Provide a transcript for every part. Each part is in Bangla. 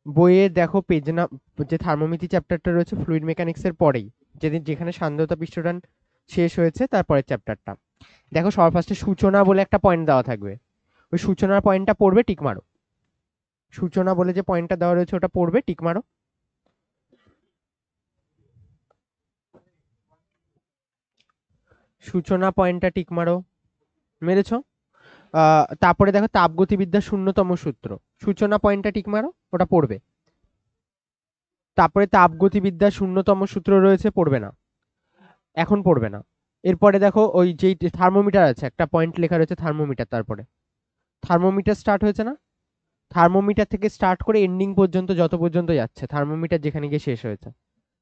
বইয়ে দেখো পেজ না, যে থার্মোমিতি চ্যাপ্টারটা রয়েছে ফ্লুইড মেকানিক্সের পরেই, যেখানে সান্দ্রতা পৃষ্ঠটান শেষ হয়েছে তারপরের চ্যাপ্টারটা। দেখো সবার ফার্স্টে সূচনা বলে একটা পয়েন্ট দেওয়া থাকবে, ওই সূচনার পয়েন্টটা পড়বে, টিক মারো। সূচনা বলে যে পয়েন্টটা দেওয়া রয়েছে ওটা পড়বে, টিক মারো। সূচনা পয়েন্টটা টিক মারো, মেরেছো। তারপরে দেখো তাপগতিবিদ্যার শূন্যতম সূত্র, সূচনা পয়েন্টটা টিক মারো, ওটা পড়বে। তারপরে তাপগতিবিদ্যার শূন্যতম সূত্র রয়েছে, পড়বে না, এখন পড়বে না। এরপরে দেখো ওই যেই থার্মোমিটার আছে, একটা পয়েন্ট লেখা রয়েছে থার্মোমিটার, তারপরে থার্মোমিটার স্টার্ট হয়েছে না, থার্মোমিটার থেকে স্টার্ট করে এন্ডিং পর্যন্ত যত পর্যন্ত যাচ্ছে থার্মোমিটার যেখানে গিয়ে শেষ হয়েছে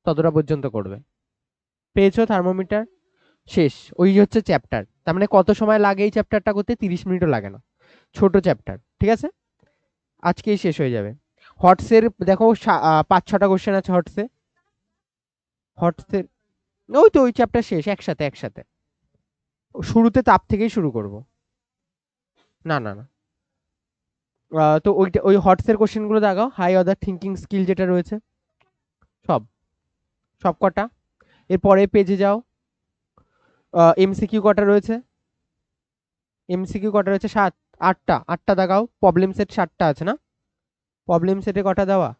ততটা পর্যন্ত করবে। পেয়েছো থার্মোমিটার শেষ, ওই হচ্ছে চ্যাপ্টার। তার মানে কত সময় লাগে এই চ্যাপ্টারটা করতে? 30 মিনিটও লাগে না, ছোট চ্যাপ্টার, ঠিক আছে, আজকেই শেষ হয়ে যাবে। হটসের দেখো 5-6টা কোশ্চেন আছে হটসে। হটসের ওই তো ওই চ্যাপ্টার শেষ একসাথে একসাথে, শুরুতে তাপ থেকেই শুরু করব। না না না, তো ওইটা ওই হটসের কোশ্চেনগুলো দেখাও, হাই অর্ডার থিঙ্কিং স্কিল যেটা রয়েছে, সব সব কটা। এরপরে পেজে যাও, এমসিকিউ কটা রয়েছে? এমসিকিউ কটা রয়েছে? 7-8টা, 8টা দেখাও। প্রবলেম সেট 7টা আছে না? প্রবলেম সেটে কটা দেওয়া?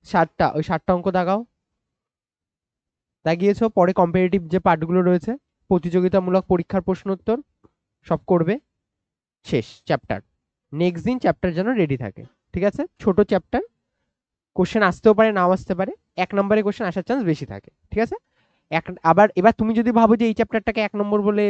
7টা, ওই 7টা অঙ্ক দেখাও। দাগিয়েছো? পরে কম্পিটিটিভ যে পার্টগুলো রয়েছে, প্রতিযোগিতামূলক পরীক্ষার প্রশ্ন উত্তর সব করবে। শেষ চ্যাপ্টার। নেক্সট দিন চ্যাপ্টার যেন রেডি থাকে, ঠিক আছে? ছোট চ্যাপ্টার, কোশ্চেন আসতেও পারে নাও আসতে পারে, 1 নম্বরে কোশ্চেন আসার চান্স বেশি থাকে, ঠিক আছে? আবার এবার তুমি যদি ভাবো যে এই চ্যাপ্টারটাকে 1 নম্বর বলে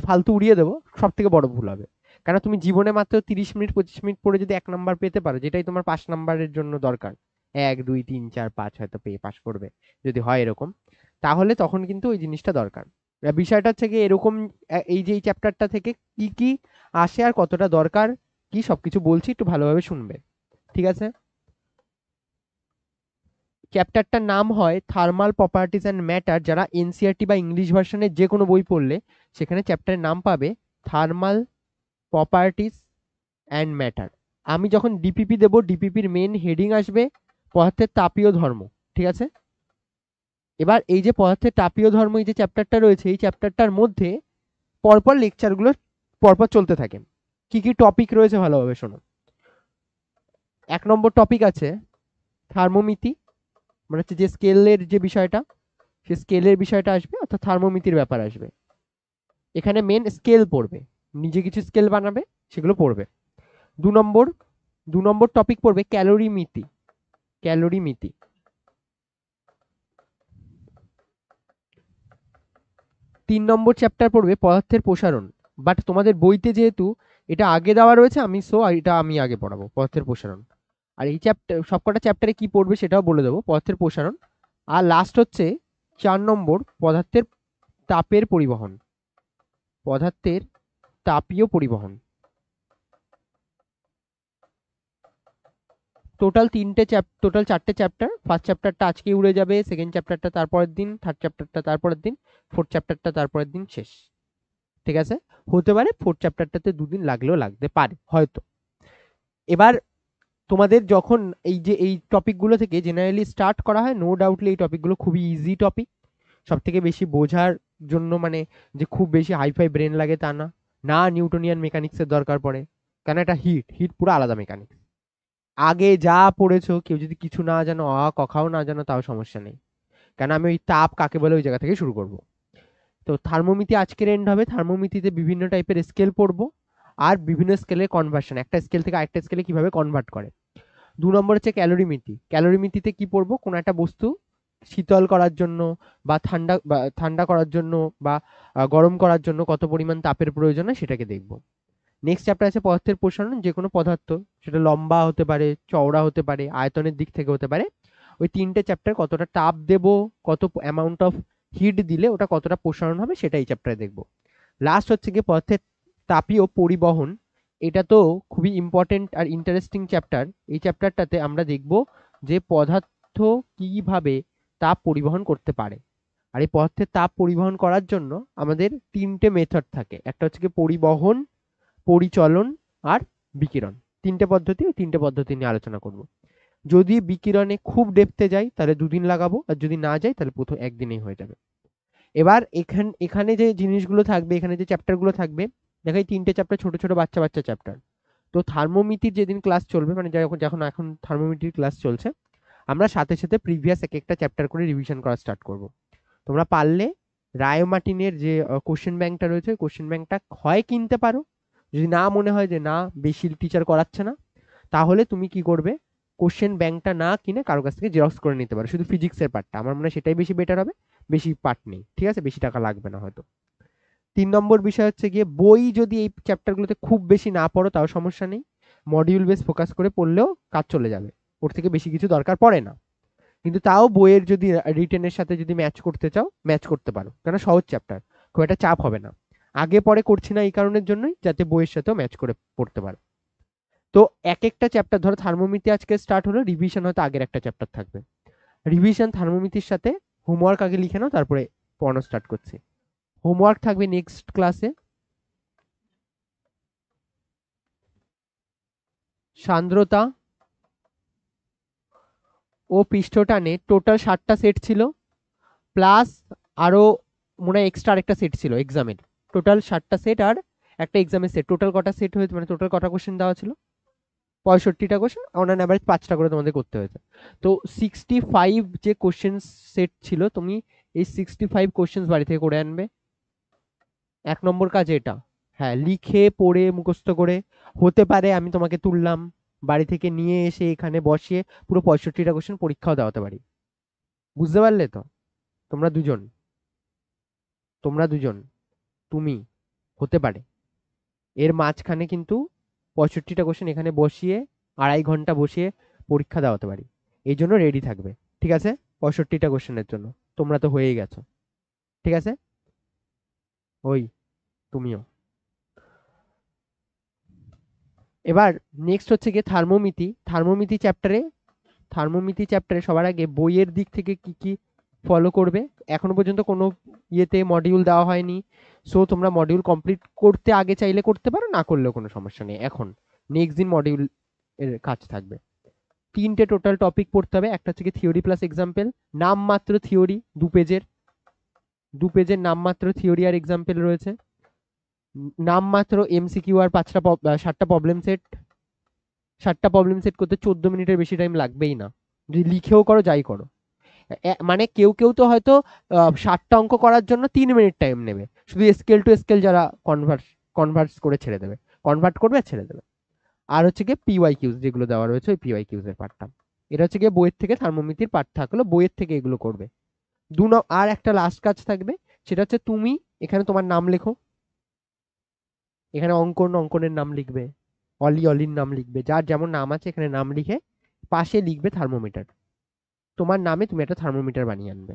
ফালতু উড়িয়ে দেবো, সব থেকে বড় ভুল হবে। কারণ তুমি জীবনে মাত্র 30 মিনিট 25 মিনিট পরে যদি 1 নম্বর পেতে পারো, যেটাই তোমার 5 নম্বরের জন্য দরকার, 1 2 3 4 5 হয়তো পেয়ে পাশ করবে যদি হয় এরকম, তাহলে তখন কিন্তু ওই জিনিসটা দরকার। বিষয়টা হচ্ছে কি এরকম, এই যে এই চ্যাপ্টারটা থেকে কি কি আসে আর কতটা দরকার কি সবকিছু বলছি, একটু ভালোভাবে শুনবে, ঠিক আছে? চ্যাপ্টারটার নাম হয় থার্মাল প্রপার্টিজ অ্যান্ড ম্যাটার। যারা এনসিআরটি বা ইংলিশ ভার্সনের যে কোনো বই পড়লে সেখানে চ্যাপ্টারের নাম পাবে থার্মাল প্রপার্টিজ অ্যান্ড ম্যাটার। আমি যখন ডিপিপি দেবো, ডিপিপির মেন হেডিং আসবে পদার্থের তাপীয় ধর্ম, ঠিক আছে? এবার এই যে পদার্থের তাপীয় ধর্ম, এই যে চ্যাপ্টারটা রয়েছে, এই চ্যাপ্টারটার মধ্যে পরপর লেকচারগুলো পরপর চলতে থাকে। কি কি টপিক রয়েছে ভালোভাবে শোনো। 1 নম্বর টপিক আছে থার্মোমিতি, মানে হচ্ছে যে স্কেলের যে বিষয়টা, সে স্কেলের বিষয়টা আসবে, অর্থাৎ থার্মোমিতির ব্যাপার আসবে। এখানে মেন স্কেল পড়বে, নিজে কিছু স্কেল বানাবে, সেগুলো পড়বে। 2 নম্বর 2 নম্বর টপিক পড়বে ক্যালোরি মিতি, ক্যালোরি মিতি। 3 নম্বর চ্যাপ্টার পড়বে পদার্থের প্রসারণ, বাট তোমাদের বইতে যেহেতু এটা আগে দেওয়া রয়েছে, এটা আমি আগে পড়াবো, পদার্থের প্রসারণ। আর এই চ্যাপ্টার সবকটা চ্যাপ্টারে কি পড়বে সেটাও বলে দেবো, পদার্থের প্রসারণ। আর লাস্ট হচ্ছে 4 নম্বর পদার্থের তাপের পরিবহন, পদার্থের তাপীয় পরিবহন। Total 4টে chapter. ফার্স্ট চ্যাপ্টারটা আজকে উড়ে যাবে, সেকেন্ড চ্যাপ্টারটা তারপরের দিন, থার্ড চ্যাপ্টারটা তারপরের দিন, ফোর্থ চ্যাপ্টারটা তারপরের দিন শেষ, ঠিক আছে? হতে পারে ফোর্থ চ্যাপ্টারটাতে 2 দিন লাগলেও লাগতে পারে হয়তো। এবার তোমাদের যখন এই টপিকগুলো থেকে জেনারেলি স্টার্ট করা হয়, নো ডাউটলি এই টপিকগুলো খুবই ইজি টপিক, সব থেকে বেশি বোঝার জন্য, মানে যে খুব বেশি হাইফাই ব্রেন লাগে তা না, না নিউটনিয়ান মেকানিক্সের দরকার পড়ে, কারণ এটা হিট হিট পুরো আলাদা মেকানিক্স। আগে যা পড়েছো, কেউ যদি কিছু না জানো, কখাও না জানো, তাও সমস্যা নেই, কেন আমি ওই তাপ কাকে বলে ওই জায়গা থেকে শুরু করব। তো থার্মোমিতি আজকের এন্ড হবে, থার্মোমিতিতে বিভিন্ন টাইপের স্কেল পড়বো, আর বিভিন্ন স্কেলের কনভার্সন, একটা স্কেল থেকে আরেকটা স্কেলে কিভাবে কনভার্ট করে। 2 নম্বর হচ্ছে ক্যালোরিমিতি। ক্যালোরিমিতিতে কি পড়বো, কোনো একটা বস্তু শীতল করার জন্য বা ঠান্ডা করার জন্য বা গরম করার জন্য কত পরিমাণ তাপের প্রয়োজন হয় সেটাকে দেখবো। নেক্সট চ্যাপ্টার আছে পদার্থের প্রসারণ, যে কোনো পদার্থ, সেটা লম্বা হতে পারে, চওড়া হতে পারে, আয়তনের দিক থেকে হতে পারে, ওই 3টে চ্যাপ্টার কতটা তাপ দেব, কত অ্যামাউন্ট অফ হিট দিলে ওটা কতটা প্রসারণ হবে, সেটা এই চ্যাপ্টারে দেখবো। লাস্ট হচ্ছে গিয়ে পদার্থের তাপীয় পরিবহন। এটা তো খুবই ইম্পর্টেন্ট আর ইন্টারেস্টিং চ্যাপ্টার। এই চ্যাপ্টারটাতে আমরা দেখব যে পদার্থ কিভাবে তাপ পরিবহন করতে পারে। আর এই পদার্থের তাপ পরিবহন করার জন্য আমাদের 3টে মেথড থাকে, একটা হচ্ছে গিয়ে পরিবহন, পরিচলন আর বিকিরণ। 3টে পদ্ধতি, ওই 3টে পদ্ধতি নিয়ে আলোচনা করব। যদি বিকিরণে খুব ডেপথে যাই তাহলে 2 দিন লাগাবো, আর যদি না যাই তাহলে প্রথম একদিনেই হয়ে যাবে। এবার এখানে যে জিনিসগুলো থাকবে, এখানে যে চ্যাপ্টারগুলো থাকবে, দেখো এই 3টে চ্যাপ্টার ছোট ছোট বাচ্চা বাচ্চা চ্যাপ্টার। তো থার্মোমিতির যেদিন ক্লাস চলবে, মানে যখন যখন এখন থার্মোমিতির ক্লাস চলছে, আমরা সাথে সাথে প্রিভিয়াস এক একটা চ্যাপ্টার করে রিভিশন করা স্টার্ট করব। তোমরা পারলে রায় মার্টিনের যে কোশ্চেন ব্যাংকটা রয়েছে, কোশ্চেন ব্যাংকটা হয় কিনতে পারো, যদি না মনে হয় যে না বেশি টিচার করাচ্ছে না, তাহলে তুমি কি করবে, কোশ্চেন ব্যাংকটা না কিনে কারো কাছ থেকে জেরক্স করে নিতে পারো, শুধু ফিজিক্সের পার্টটা। আমার মনে হয় সেটাই বেশি বেটার হবে, বেশি পার্ট নেই, ঠিক আছে, বেশি টাকা লাগবে না হয়তো। 3 নম্বর বিষয় হচ্ছে গিয়ে, বই যদি এই চ্যাপ্টারগুলোতে খুব বেশি না পড়ো তাও সমস্যা নেই, মডিউল বেস ফোকাস করে পড়লেও কাজ চলে যাবে, ওর থেকে বেশি কিছু দরকার পড়ে না। কিন্তু তাও বইয়ের যদি রিটেনের সাথে যদি ম্যাচ করতে চাও, ম্যাচ করতে পারো, কারণ সহজ চ্যাপ্টার, খুব একটা চাপ হবে না। আগে পরে করছি না এই কারণের জন্যই, যাতে বইয়ের সাথেও ম্যাচ করে পড়তে পারো। তো এক একটা চ্যাপ্টার, ধরো থার্মোমিতি আজকে স্টার্ট হলো, রিভিশন হয়তো আগের একটা চ্যাপ্টার থাকবে, রিভিশন থার্মোমিতির সাথে হোমওয়ার্ক আগে লিখে নাও, তারপরে পড়ানো স্টার্ট করছি। হোমওয়ার্ক থাকবে নেক্সট ক্লাসে। সান্দ্রতা ও পৃষ্ঠটানে টোটাল 60টা সেট ছিল, প্লাস আরো মনে হয় এক্সট্রা আরেকটা সেট ছিল এক্সামের। টোটাল 60টা সেট আর একটা এক্সামের সেট, টোটাল কটা সেট হয়েছে, মানে টোটাল কটা কোশ্চেন দেওয়া ছিল, 65টা কোশ্চেন, অন অ্যান অ্যাভারেজ 5টা করে তোমাদের করতে হয়েছে। তো 65 যে কোশ্চেন সেট ছিল, তুমি এই 65 কোশ্চেন বাড়ি থেকে করে আনবে। 1 নম্বর কাজ এটা। হ্যাঁ, লিখে পড়ে মুখস্থ করে, হতে পারে আমি তোমাকে তুললাম বাড়ি থেকে নিয়ে এসে এখানে বসিয়ে পুরো 65টা কোশ্চেন পরীক্ষাও দেওয়াতে পারি। বুঝতে পারলে তো? তোমরা দুজন, তোমরা দুজন, তুমি, হতে পারে এর মাঝখানে কিন্তু 65টা কোশ্চেন এখানে বসিয়ে 2.5 ঘন্টা বসিয়ে পরীক্ষা দেওয়াতে পারি। এই জন্য রেডি থাকবে, ঠিক আছে, 65টা কোশ্চেনের জন্য। তোমরা তো হয়েই গেছো, ঠিক আছে, ওই তুমিও। এবার নেক্সট হচ্ছে গিয়ে থার্মোমিতি। থার্মোমিতি চ্যাপ্টারে সবার আগে বইয়ের দিক থেকে কি কি ফলো করবে, এখনো পর্যন্ত কোনো ইয়েতে মডিউল দেওয়া হয়নি, সো তোমরা মডিউল কমপ্লিট করতে আগে চাইলে করতে পারো, না করলেও কোনো সমস্যা নেই। এখন নেক্সট দিন মডিউল এর কাজ থাকবে। 3টে টোটাল টপিক পড়তে হবে, একটা হচ্ছে থিওরি প্লাস এক্সাম্পল, নামমাত্র থিওরি 2 পেজের নামমাত্র থিওরি আর এক্সাম্পল রয়েছে, নামমাত্র এমসিকিউ আর 7টা প্রবলেম সেট। 7টা প্রবলেম সেট করতে 14 মিনিটের বেশি টাইম লাগবেই না, যদি লিখেও করো যাই করো। মানে কেউ কেউ তো হয়তো 7টা অঙ্ক করার জন্য 3 মিনিট টাইম নেবে, শুধু স্কেল টু স্কেল যারা কনভার্স করে ছেড়ে দেবে, কনভার্ট করবে আর ছেড়ে দেবে। আর হচ্ছে গিয়ে পিওয়াই কিউজ যেগুলো দেওয়া রয়েছে, ওই পিওয়াই কিউজ এর পার্টটা, এটা হচ্ছে গিয়ে বইয়ের থেকে থার্মোমিতির পার্ট থাকলো, বইয়ের থেকে এগুলো করবে। আর একটা লাস্ট কাজ থাকবে, সেটা হচ্ছে তুমি এখানে তোমার নাম লেখো, এখানে অঙ্কনের নাম লিখবে, অলির নাম লিখবে, যার যেমন নাম আছে এখানে নাম লিখে পাশে লিখবে থার্মোমিটার। তোমার নামে তুমি একটা থার্মোমিটার বানিয়ে আনবে,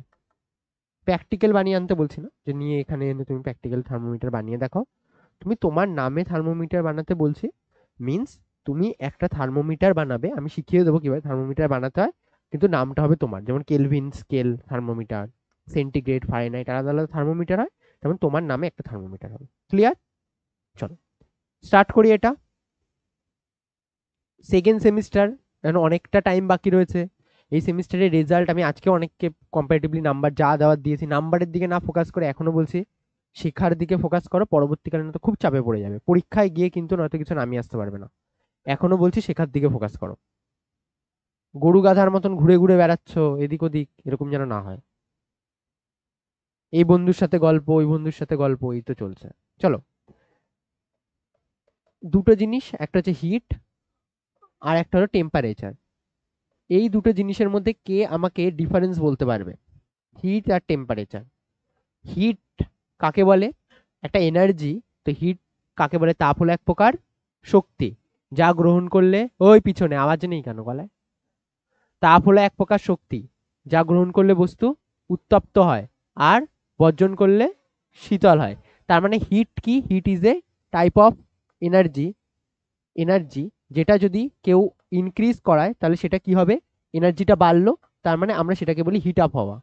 প্র্যাকটিক্যাল বানিয়ে আনতে বলছি না যে নিয়ে এখানে এনে তুমি প্র্যাকটিক্যাল থার্মোমিটার বানিয়ে দেখাও, তুমি তোমার নামে থার্মোমিটার বানাতে বলছি, মিন্স তুমি একটা থার্মোমিটার বানাবে, আমি শিখিয়ে দেবো কিভাবে থার্মোমিটার বানাতে হয়, কিন্তু নামটা হবে তোমার, যেমন Kelvin scale thermometer, centigrade Fahrenheit আলাদা আলাদা থার্মোমিটার হয়, তেমন তোমার নামে একটা থার্মোমিটার হবে। ক্লিয়ার? চলো স্টার্ট করি এটা। সেকেন্ড সেমিস্টার, এখন অনেকটা টাইম বাকি রয়েছে। এই সেমিস্টারের রেজাল্ট আমি আজকে অনেককে কম্পারেটিভলি নাম্বার যা দেওয়ার দিয়েছি, নাম্বারের দিকে না ফোকাস করে এখনো বলছি শেখার দিকে ফোকাস করো, পরবর্তীকালে না তো খুব চাপে পড়ে যাবে, পরীক্ষায় গিয়ে কিন্তু নয়তো কিছু নামিয়ে আসতে পারবে না। এখনো বলছি শেখার দিকে ফোকাস করো, গরু গাধার মতন ঘুরে ঘুরে বেড়াচ্ছ এদিক ওদিক, এরকম যেন না হয়। এই বন্ধুর সাথে গল্প, ওই বন্ধুর সাথে গল্প, এই তো চলছে। চলো, দুটো জিনিস, একটা হচ্ছে হিট আর একটা হলো টেম্পারেচার। এই দুটো জিনিসের মধ্যে কে আমাকে ডিফারেন্স বলতে পারবে? হিট আর টেম্পারেচার। হিট কাকে বলে? একটা এনার্জি। তো হিট কাকে বলে? তাপ হলো এক প্রকার শক্তি, যা গ্রহণ করলে, ওই পিছনে আওয়াজ নেই কেন গলায়? তাপ হলো এক প্রকার শক্তি, যা গ্রহণ করলে বস্তু উত্তপ্ত হয়, আর বর্জন করলে শীতল হয়। তার মানে হিট কি? Heat is a type of energy. Energy যেটা যদি কেউ ইনক্রিজ করায় তাহলে সেটা কি হবে? এনার্জিটা বাড়লো, তার মানে আমরা সেটাকে বলি হিট আপ হওয়া,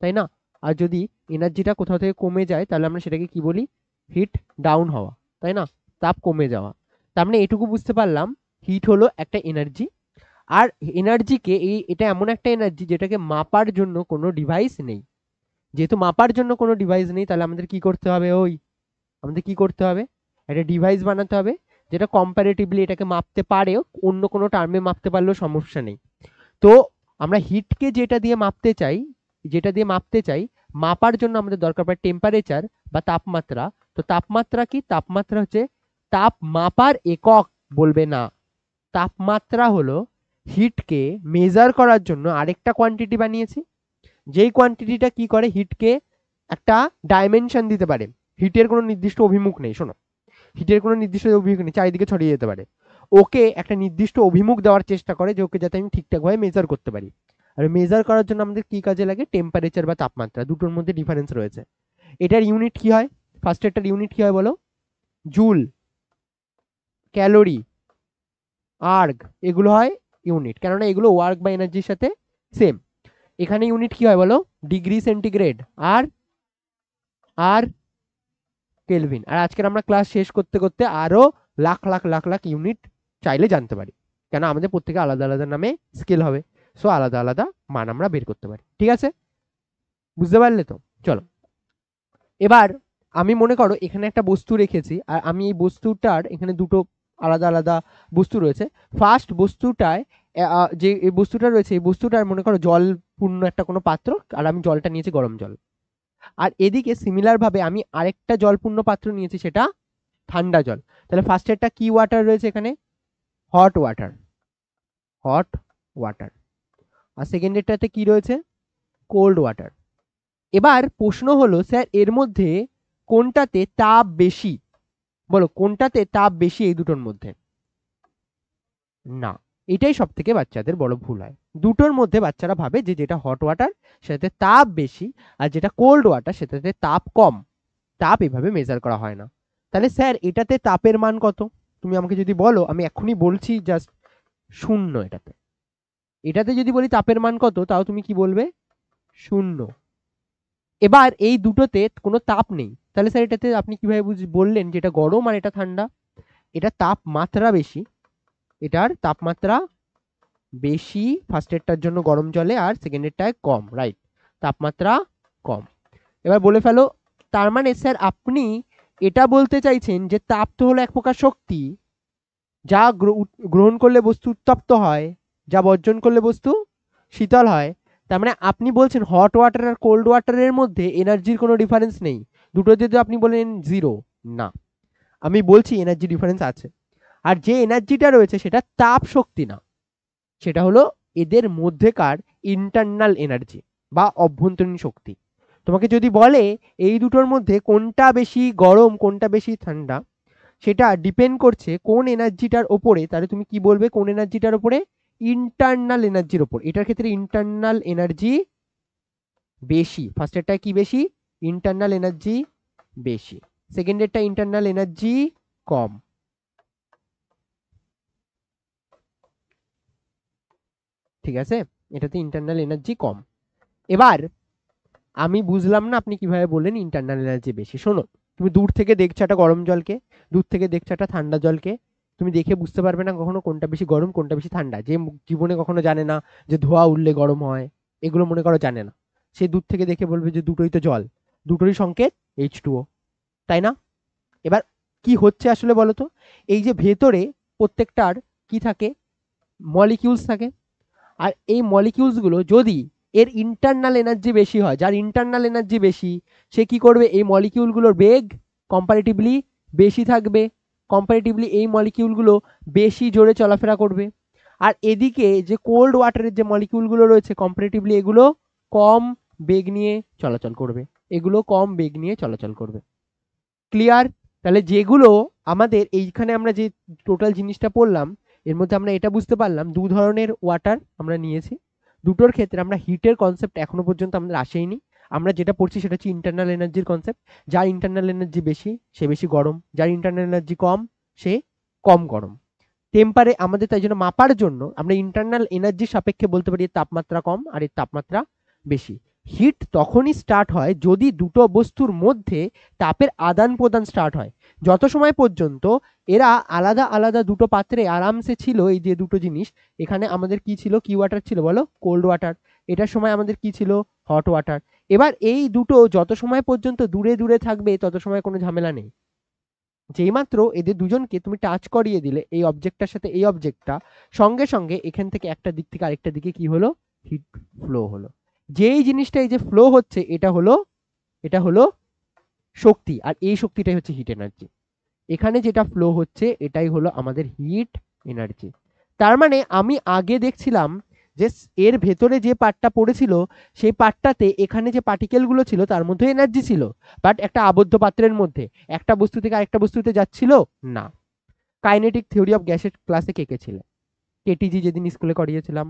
তাই না? আর যদি এনার্জিটা কোথাও থেকে কমে যায় তাহলে আমরা সেটাকে কি বলি? হিট ডাউন হওয়া, তাই না? তাপ কমে যাওয়া। তার মানে এটুকু বুঝতে পারলাম, হিট হলো একটা এনার্জি, আর এনার্জিকে এটা এমন একটা এনার্জি যেটাকে মাপার জন্য কোনো ডিভাইস নেই। যেহেতু মাপার জন্য কোনো ডিভাইস নেই, তাহলে আমাদের কি করতে হবে? আমাদের কি করতে হবে? একটা ডিভাইস বানাতে হবে যেটা কম্পারেটিভলি এটাকে মাপতে পারেও, অন্য কোনো টার্মে মাপতে পারলেও সমস্যা নেই। তো আমরা হিটকে যেটা দিয়ে মাপতে চাই, মাপার জন্য আমাদের দরকার পড়ে টেম্পারেচার বা তাপমাত্রা। তো তাপমাত্রা কি? তাপমাত্রা হচ্ছে তাপ মাপার একক বলবে না। তাপমাত্রা হলো হিটকে মেজার করার জন্য আরেকটা কোয়ান্টিটি বানিয়েছি, যেই কোয়ান্টিটিটা কি করে? হিটকে একটা ডাইমেনশন দিতে পারে। হিটের কোনো নির্দিষ্ট অভিমুখ নেই, শোনো, হিটের কোনো নির্দিষ্ট অভিমুখ নেই, চারিদিকে ছড়িয়ে যেতে পারে। ওকে একটা নির্দিষ্ট অভিমুখ দেওয়ার চেষ্টা করে যে ওকে যাতে আমি ঠিকঠাকভাবে মেজার করতে পারি। আর মেজার করার জন্য আমাদের কি কাজে লাগে? টেম্পারেচার বা তাপমাত্রা, দুটোর মধ্যে ডিফারেন্স রয়েছে। এটার ইউনিট কি হয়? ফার্স্ট এটার ইউনিট কি হয় বলো? জুল, ক্যালোরি, আর্গ, এগুলো হয় ইউনিট, কেননা এগুলো ওয়ার্ক বা এনার্জির সাথে সেম। এখানে ইউনিট কি হয় বলো? ডিগ্রি সেন্টিগ্রেড আর আর কেলভিন। আর আজকের আমরা ক্লাস শেষ করতে করতে আরো লাখ লাখ লাখ লাখ ইউনিট চাইলে জানতে পারি, কেন আমাদের প্রত্যেকে আলাদা আলাদা নামে স্কেল হবে। সো আলাদা আলাদা মান আমরা বের করতে পারি। ঠিক আছে, বুঝতে পারলে তো? চলো, এবার আমি মনে করো এখানে একটা বস্তু রেখেছি, আর আমি এই বস্তুটার এখানে দুটো আলাদা আলাদা বস্তু রয়েছে। ফার্স্ট বস্তুটায় যে এই বস্তুটা রয়েছে, এই বস্তুটার মনে করো জলপূর্ণ একটা কোনো পাত্র, আর আমি জলটা নিয়েছি গরম জল। আর এদিকে সিমিলার ভাবে আমি আরেকটা জলপূর্ণ পাত্র নিয়েছি, সেটা ঠান্ডা জল। তাহলে ফার্স্ট এরটা কি ওয়াটার রয়েছে এখানে? Hot water, hot water. আর সেকেন্ড এরটাতে কি রয়েছে? Cold water. এবার প্রশ্ন হলো, স্যার এর মধ্যে কোনটাতে তাপ বেশি? বলো, কোনটাতে তাপ বেশি এই দুটোর মধ্যে? না, এটাই সব থেকে বাচ্চাদের বড় ভুল হয়। দুটোর মধ্যে বাচ্চারা ভাবে যে যেটা হট ওয়াটার সেটাতে তাপ বেশি, আর যেটা কোল্ড ওয়াটার সেটাতে তাপ কম। তাপ এভাবে মেজার করা হয় না। তাহলে স্যার এটাতে তাপের মান কত? তুমি আমাকে যদি বলো, আমি এখনই বলছি জাস্ট 0। এটাতে যদি বলি তাপের মান কত, তাও তুমি কি বলবে? 0। এবার এই দুটোতে কোনো তাপ নেই, তাহলে স্যার এটাতে আপনি কিভাবে বললেন যে এটা গরম আর এটা ঠান্ডা? এটা তাপমাত্রা বেশি, এটার তাপমাত্রা বেশি ফার্স্টেরটার জন্য গরম জলে, আর সেকেন্ডেরটায় কম, রাইট? তাপমাত্রা কম। এবার বলে ফেলো, তার মানে স্যার আপনি এটা বলতে চাইছেন যে তাপ তো হলো এক প্রকার শক্তি, যা গ্রহণ করলে বস্তু উত্তপ্ত হয়, যা বর্জন করলে বস্তু শীতল হয়। তার মানে আপনি বলছেন হট ওয়াটার আর কোল্ড ওয়াটারের মধ্যে এনার্জির কোনো ডিফারেন্স নেই, দুটো যদি আপনি বলেন 0। না, আমি বলছি এনার্জি ডিফারেন্স আছে। আর যে এনার্জিটা রয়েছে সেটা তাপ শক্তি না, সেটা হলো এদের মধ্যেকার ইন্টারনাল এনার্জি বা অভ্যন্তরীণ শক্তি। তোমাকে যদি বলে এই দুটোর মধ্যে কোনটা বেশি গরম কোনটা বেশি ঠান্ডা, সেটা ডিপেন্ড করছে কোন এনার্জিটার ওপরে, তাহলে তুমি কি বলবে? কোন এনার্জিটার ওপরে? ইন্টারনাল এনার্জির ওপর। এটার ক্ষেত্রে ইন্টারনাল এনার্জি বেশি। ফার্স্টেরটা কি বেশি? ইন্টারনাল এনার্জি বেশি। সেকেন্ডেরটা ইন্টারনাল এনার্জি কম। ঠিক আছে, এটাতে ইন্টারনাল এনার্জি কম। এবার আমি বুঝলাম না আপনি কিভাবে বললেন ইন্টারনাল এনার্জি বেশি। শোনো, তুমি দূর থেকে দেখছো একটা গরম জলকে, দূর থেকে দেখছো একটা ঠান্ডা জলকে, তুমি দেখে বুঝতে পারবে না কখনো কোনটা বেশি গরম কোনটা বেশি ঠান্ডা। যে জীবনে কখনো জানে না যে ধোঁয়া উঠলে গরম হয়, এগুলো মনে করো জানে না, সে দূর থেকে দেখে বলবে যে দুটোই তো জল, দুটোরই সংকেত H2O, তাই না? এবার কি হচ্ছে আসলে বলো তো? এই যে ভেতরে প্রত্যেকটার কি থাকে? মলিকিউলস থাকে। আর এই মলিকিউলসগুলো যদি এর ইন্টারনাল এনার্জি বেশি হয়, যার ইন্টারনাল এনার্জি বেশি, সে কি করবে? এই মলিকিউলগুলোর বেগ কম্পারেটিভলি বেশি থাকবে, কম্পারেটিভলি এই মলিকিউলগুলো বেশি জোরে চলাফেরা করবে। আর এদিকে যে কোল্ড ওয়াটারের যে মলিকিউলগুলো রয়েছে, কম্পারেটিভলি এগুলো কম বেগ নিয়ে চলাচল করবে, এগুলো কম বেগ নিয়ে চলাচল করবে। ক্লিয়ার? তাহলে যেগুলো আমাদের এইখানে আমরা যে টোটাল জিনিসটা পড়লাম, এর মধ্যে আমরা এটা বুঝতে পারলাম দু ধরনের ওয়াটার আমরা নিয়েছি, দুটোর ক্ষেত্রে আমরা হিটের কনসেপ্ট এখনো পর্যন্ত আমাদের আসেইনি। আমরা যেটা পড়ছি সেটা হচ্ছে ইন্টারনাল এনার্জির কনসেপ্ট। যার ইন্টারনাল এনার্জি বেশি সে বেশি গরম, যার ইন্টারনাল এনার্জি কম সে কম গরম। আমাদের তাই জন্য মাপার জন্য আমরা ইন্টারনাল এনার্জির সাপেক্ষে বলতে পারি এর তাপমাত্রা কম আর এর তাপমাত্রা বেশি। হিট তখনই স্টার্ট হয় যদি দুটো বস্তুর মধ্যে তাপের আদান প্রদান স্টার্ট হয়। যত সময় পর্যন্ত এরা আলাদা আলাদা দুটো পাত্রে আরামসে ছিল, এই যে দুটো জিনিস, এখানে আমাদের কি ছিল, কি ওয়াটার ছিল বলো, কোল্ড ওয়াটার, এটার সময় আমাদের কি ছিল, হট ওয়াটার। এবার এই দুটো যত সময় পর্যন্ত দূরে দূরে থাকবে তত সময় কোনো ঝামেলা নেই। যেই মাত্র এদের দুজনকে তুমি টাচ করিয়ে দিলে এই অবজেক্টটার সাথে এই অবজেক্টটা, সঙ্গে সঙ্গে এখান থেকে একটা দিক থেকে আরেকটা দিকে কি হলো, হিট ফ্লো হলো। যেই জিনিসটা এই যে ফ্লো হচ্ছে এটা হলো শক্তি, আর এই শক্তিটাই হচ্ছে হিট এনার্জি। এখানে যেটা ফ্লো হচ্ছে এটাই হলো আমাদের হিট এনার্জি। তার মানে আমি আগে দেখছিলাম যে এর ভেতরে যে পার্টটা পড়েছিল সেই পার্টটাতে এখানে যে পার্টিকেলগুলো ছিল তার মধ্যে এনার্জি ছিল, বাট একটা আবদ্ধ পাত্রের মধ্যে একটা বস্তু থেকে আরেকটা বস্তুতে যাচ্ছিল না। কাইনেটিক থিওরি অফ গ্যাসের ক্লাসে কে কে ছিল? কেটিজি যেদিন স্কুলে করিয়েছিলাম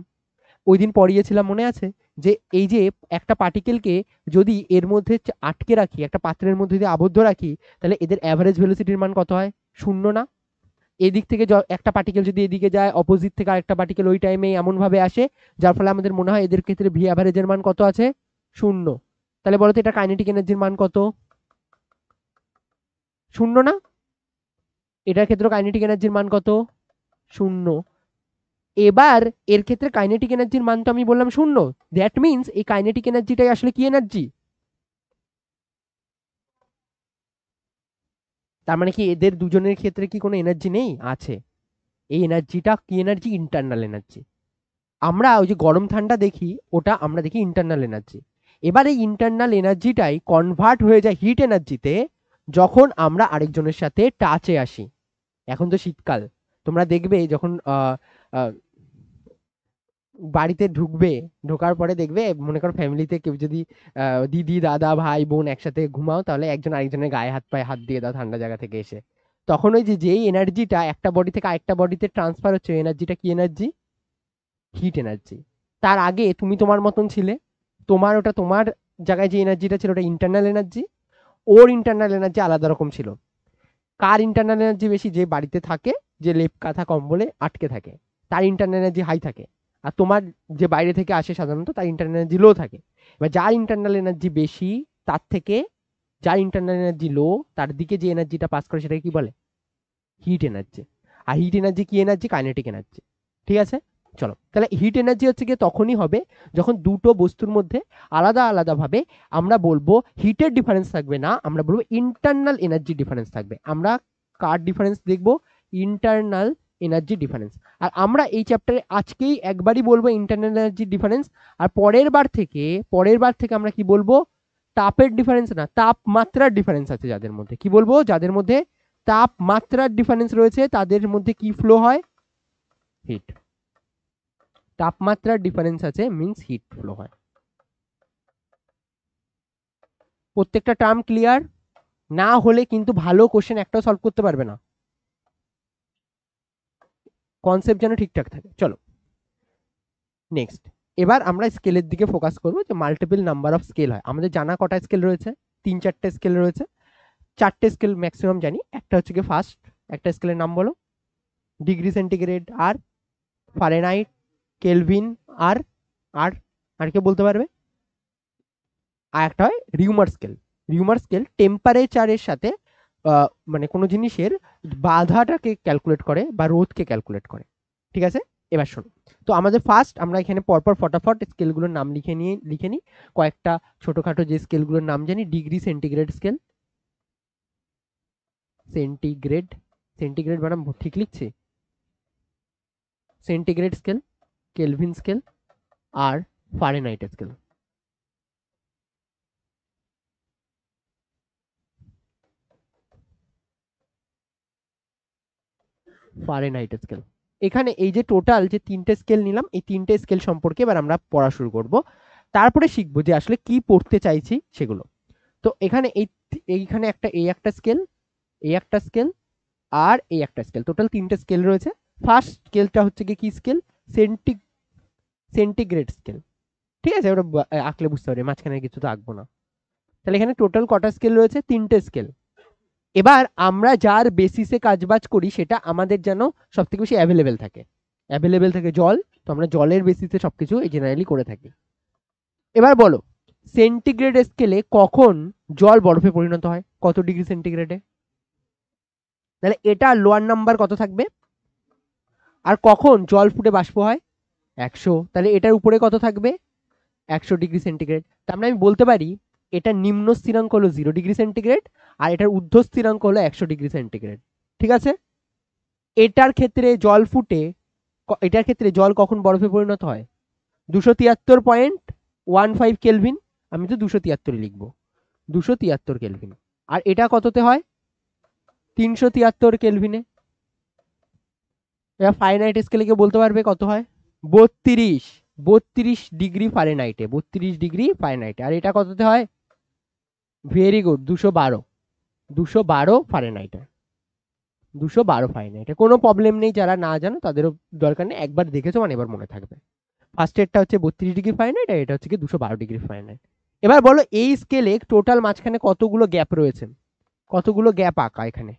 ওই দিন পড়িয়েছিলাম, মনে আছে? যে এই যে একটা পার্টিকেলকে যদি এর মধ্যে আটকে রাখি, একটা পাত্রের মধ্যে যদি আবদ্ধ রাখি, তাহলে এদের অ্যাভারেজ ভেলোসিটির মান কত হয়? শূন্য না? এদিক থেকে একটা পার্টিকেল যদি এদিকে যায়, অপোজিট থেকে আরেকটা পার্টিকেল ওই টাইমে এমন ভাবে আসে যার ফলে আমাদের মনে হয় এদের ক্ষেত্রে ভি অ্যাভারেজের মান কত আছে? শূন্য। তাহলে বলতো এটা কাইনেটিক এনার্জির মান কত? শূন্য না? এটার ক্ষেত্রে কাইনেটিক এনার্জির মান কত? শূন্য। এবার এর ক্ষেত্রে কাইনেটিক এনার্জির মান তো আমি বললাম শূন্য, দ্যাট মিনস এই কাইনেটিক এনার্জিটাই আসলে কি এনার্জি? তার মানে কি এদের দুজনের ক্ষেত্রে কি কোনো এনার্জি নেই? আছে। এই এনার্জিটা কি এনার্জি? Internal energy. আমরা ওই যে গরম ঠান্ডা দেখি, ওটা আমরা দেখি ইন্টারনাল এনার্জি। এবার এই ইন্টারনাল এনার্জিটাই কনভার্ট হয়ে যায় হিট এনার্জিতে যখন আমরা আরেকজনের সাথে টাচে আসি। এখন তো শীতকাল, তোমরা দেখবে যখন বাড়িতে ঢুকবে, ঢোকার পরে দেখবে, মনে করো ফ্যামিলিতে কেউ যদি দিদি দাদা ভাই বোন একসাথে ঘুমাও, তাহলে একজন আরেকজনের গায়ে হাত পায়ে হাত দিয়ে দাও ঠান্ডা জায়গা থেকে এসে। তখন ওই যে যেই এনার্জিটা একটা বডি থেকে আরেকটা বডিতে ট্রান্সফার হচ্ছে, এনার্জিটা কি এনার্জি? Hit energy. তার আগে তুমি তোমার মতন ছিলে, তোমার জায়গায় যে এনার্জিটা ছিল ওটা ইন্টারনাল এনার্জি, ওর ইন্টারনাল এনার্জি আলাদা রকম ছিল। কার ইন্টারনাল এনার্জি বেশি? যে বাড়িতে থাকে, যে লেপ কাঁথা কম্বলে আটকে থাকে, তার ইন্টারনাল এনার্জি হাই থাকে। আর তোমার যে বাইরে থেকে আসে সাধারণত তার ইন্টারনাল এনার্জি লো থাকে। এবার যার ইন্টারনাল এনার্জি বেশি, তার থেকে যার ইন্টারনাল এনার্জি লো, তার দিকে যে এনার্জিটা পাস করে সেটাকে কি বলে? Heat energy. আর হিট এনার্জি কি এনার্জি? Kinetic energy. ঠিক আছে, চলো তাহলে হিট এনার্জি হচ্ছে গিয়ে তখনই হবে যখন দুটো বস্তুর মধ্যে আলাদা আলাদা ভাবে আমরা বলবো হিটের ডিফারেন্স থাকবে না, আমরা বলবো ইন্টারনাল এনার্জি ডিফারেন্স থাকবে। আমরা কার ডিফারেন্স দেখবো? Internal energy difference. আর আমরা এই চ্যাপ্টারে আজকেই একবারই বলবো ইন্টারনাল এনার্জি ডিফারেন্স। আর পরের বার থেকে আমরা কি বলবো? তাপের ডিফারেন্স না, তাপমাত্রার ডিফারেন্স আছে যাদের মধ্যে। কি বলবো? যাদের মধ্যে তাপমাত্রার ডিফারেন্স রয়েছে তাদের মধ্যে কি ফ্লো হয়? হিট। তাপমাত্রার ডিফারেন্স আছে মিন্স হিট ফ্লো হয়। প্রত্যেকটা টার্ম ক্লিয়ার? না হলে কিন্তু ভালো কোশ্চেন একটাও সলভ করতে পারবে না। কনসেপ্ট যেন ঠিকঠাক থাকে। চলো নেক্সট, এবার আমরা স্কেলের দিকে ফোকাস করবো। যে মাল্টিপল নাম্বার অফ স্কেল হয়, আমাদের জানা কটা স্কেল রয়েছে? 3-4টে স্কেল রয়েছে। 4টে স্কেল ম্যাক্সিমাম জানি। একটা হচ্ছে কি ফার্স্ট, একটা স্কেলের নাম বলো। ডিগ্রি সেন্টিগ্রেড, আর ফারেনহাইট, কেলভিন, আর আর আর কে বলতে পারবে? আর একটা হয় রিউমার স্কেল। রিউমার স্কেল টেম্পারেচারের সাথে মানে কোনো জিনিসের বাধাটাকে ক্যালকুলেট করে বা রোধকে ক্যালকুলেট করে। ঠিক আছে, এবার শোনো। তো আমাদের ফার্স্ট আমরা এখানে পরপর ফটাফট স্কেলগুলোর নাম লিখে নিই। কয়েকটা ছোটখাটো যে স্কেলগুলোর নাম জানি: degree centigrade scale, centigrade, centigrade madam ঠিক লিখছি? সেন্টিগ্রেড স্কেল, কেলভিন স্কেল, আর ফারেনহাইট স্কেল। Fahrenheit scale. এখানে এই যে টোটাল যে 3টে স্কেল নিলাম, এই 3টে স্কেল সম্পর্কে এবার আমরা পড়া শুরু করব। তারপরে শিখবো যে আসলে কি পড়তে চাইছি সেগুলো। তো এখানে এইখানে একটা স্কেল, এই একটা স্কেল, আর এই একটা স্কেল, টোটাল 3টে স্কেল রয়েছে। ফার্স্ট স্কেলটা হচ্ছে কি স্কেল? Centigrade scale. ঠিক আছে, ওটা আঁকলে বুঝতে পারবে, মাঝখানে কিছু তো আঁকবো না। তাহলে এখানে টোটাল কটা স্কেল রয়েছে? 3টে স্কেল। এবার আমরা যার বেসিসে কাজবাজ করি সেটা আমাদের যেন সব থেকে বেশি অ্যাভেলেবেল থাকে জল। তো আমরা জলের বেসিসে সবকিছু জেনারেলি করে থাকি। এবার বলো, সেন্টিগ্রেড স্কেলে কখন জল বরফে পরিণত হয়, কত ডিগ্রি সেন্টিগ্রেডে? তাহলে এটা লোয়ার নাম্বার কত থাকবে? আর কখন জল ফুটে বাষ্প হয়? 100। তাহলে এটার উপরে কত থাকবে? 100 ডিগ্রি সেন্টিগ্রেড। তার মানে আমি বলতে পারি এটা নিম্ন স্থিরাঙ্ক হলো 0 ডিগ্রি সেন্টিগ্রেড, আর এটার ঊর্ধ্ব স্থিরাঙ্ক হলো 100 ডিগ্রি সেন্টিগ্রেড। ঠিক আছে? এটার ক্ষেত্রে জল কখন বরফে পরিণত হয়? 273.15 কেলভিন, আমি তো 273 লিখবো, 273 কেলভিন। আর এটা কততে হয়? 373 কেলভিনে। এবার ফারেনহাইট স্কেলে কেউ বলতে পারবে কত হয়? 32 ডিগ্রি ফারেনহাইটে, 32 ডিগ্রি ফারেনহাইটে। আর এটা কততে হয়? Very good, 212 ফারেনহাইটে, 212 ফারেনহাইটে। কোনো প্রবলেম নেই, যারা না জানো তাদেরও দরকার নেই, একবার দেখেছো মানে এবার মনে থাকবে। ফার্স্ট এরটা হচ্ছে 32 ডিগ্রি ফারেনহাইট, আর এটা হচ্ছে কি 212 ডিগ্রি ফারেনহাইট। এবার বলো এই স্কেলে টোটাল মাঝখানে কতগুলো গ্যাপ রয়েছে, কতগুলো গ্যাপ আঁকা? এখানে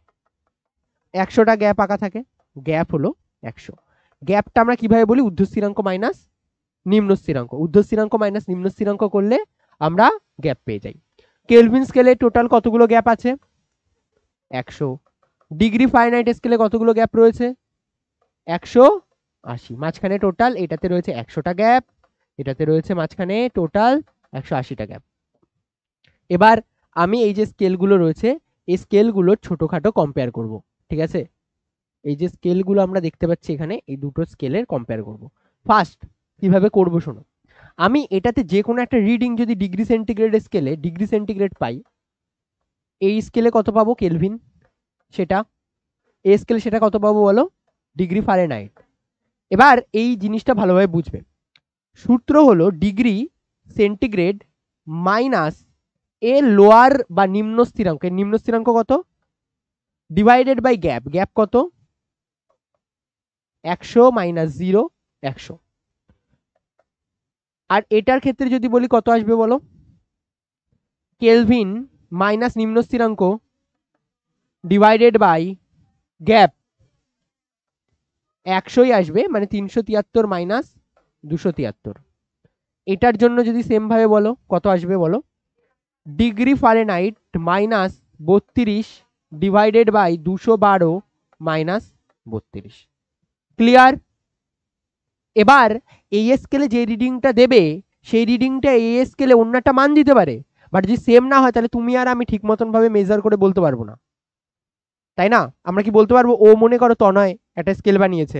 100টা গ্যাপ আঁকা থাকে, গ্যাপ হলো 100। গ্যাপটা আমরা কিভাবে বলি? ঊর্ধ্ব স্থিরাঙ্ক মাইনাস নিম্ন স্থিরাঙ্ক, ঊর্ধ্ব স্থিরাঙ্ক মাইনাস নিম্ন স্থিরাঙ্ক করলে আমরা গ্যাপ পেয়ে যাই। কেলভিন স্কেলে টোটাল কতগুলো গ্যাপ আছে? 100। ডিগ্রি ফারেনহাইট স্কেলে কতগুলো গ্যাপ রয়েছে? 180। মাঝখানে টোটাল এটাতে রয়েছে 100টা গ্যাপ, এটাতে রয়েছে মাঝখানে টোটাল 180টা গ্যাপ। এবার আমি এই যে স্কেলগুলো রয়েছে এই স্কেলগুলো ছোটখাটো কম্পেয়ার করব। ঠিক আছে? এই যে স্কেলগুলো আমরা দেখতে পাচ্ছি এখানে, এই দুটো স্কেলের কম্পেয়ার করব। ফার্স্ট কিভাবে করব শোনো। আমি এটাতে যে কোনো একটা রিডিং যদি ডিগ্রি সেন্টিগ্রেড স্কেলে ডিগ্রি সেন্টিগ্রেড পাই, এই স্কেলে কত পাবো? কেলভিন। সেটা এই স্কেলে সেটা কত পাবো বলো? Degree Fahrenheit. এবার এই জিনিসটা ভালোভাবে বুঝবে। সূত্র হলো ডিগ্রি সেন্টিগ্রেড মাইনাস এ লোয়ার বা নিম্ন স্থিরাঙ্ক, এর নিম্ন স্থিরাঙ্ক কত? ডিভাইডেড বাই গ্যাপ, গ্যাপ কত? 100 মাইনাস 0, 100। আর এটার ক্ষেত্রে যদি বলি কত আসবে বলো? কেলভিন মাইনাস নিম্ন স্থিরাঙ্ক ডিভাইডেড বাই গ্যাপ, 100ই আসবে, মানে 373 মাইনাস 273। এটার জন্য যদি সেম ভাবে বলো কত আসবে বলো? Degree Fahrenheit minus 32 divided by 212 minus 32। Clear? এবার এই স্কেলে যে রিডিংটা দেবে সেই রিডিংটা এই স্কেলে অন্য একটা মান দিতে পারে, বাট যদি সেম না হয় তাহলে তুমি আর আমি ঠিক মতন ভাবে মেজার করে বলতে পারবো না, তাই না? আমরা কি বলতে পারবো ও মনে করো তনয় একটা স্কেল বানিয়েছে,